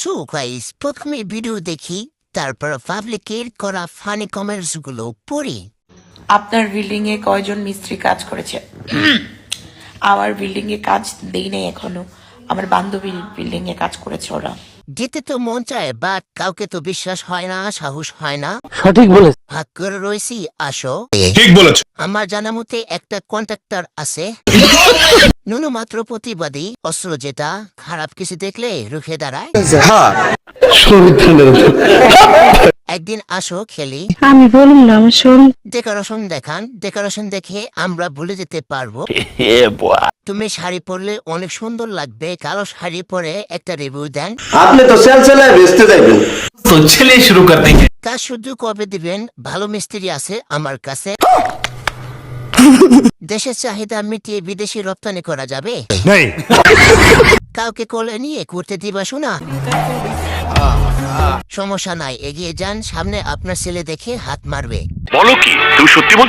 So guys, প্রথমে video দেখি, তারপর পাবলিকের করা ফানি কমেন্টস গুলো পড়ি। আপনার বিল্ডিং এ কয়জন মিস্ত্রি কাজ করেছে? আমার বিল্ডিং এ কাজ দেই নাই এখনো। আমার বান্ধবীর বিল্ডিং এ কাজ করেছে ওরা। যেতে তো মন চায়, বাট কাউকে তো বিশ্বাস হয় না, সাহস হয় না। সঠিক বলেছ। ভাগ করে রয়েছি, আসো। ঠিক বলেছো। আমার জানা মতে একটা কন্ট্রাক্টর আছে, নুনু মাত্র প্রতিবাদী, অস্ত্র যেটা খারাপ কিছু দেখলে রুখে দাঁড়ায়। একদিন আসো খেলি, আমি বলুন না আমার শোন। ডেকোরেশন দেখান, ডেকোরেশন দেখে আমরা ভুলে যেতে পারবো। তুমি শাড়ি পরলে অনেক সুন্দর লাগবে, কালো শাড়ি পরে একটা রিভিউ দেন। आपने तो सेल बेचते देखें। তো চলিए শুরু করতে हैं। কাজ শুধু কবে দিবেন? ভালো মিস্ত্রি আছে আমার কাছে। দেশের চাহিদা মিটিয়ে বিদেশি রপ্তানি করা যাবে। কাউকে কোলে নিয়ে ঘুরতে দিবা শোনা? সমস্যা নাই, এগিয়ে যান, সামনে আপনার ছেলে দেখে হাত মারবে। বলো কি তুমি সত্যি বলছো?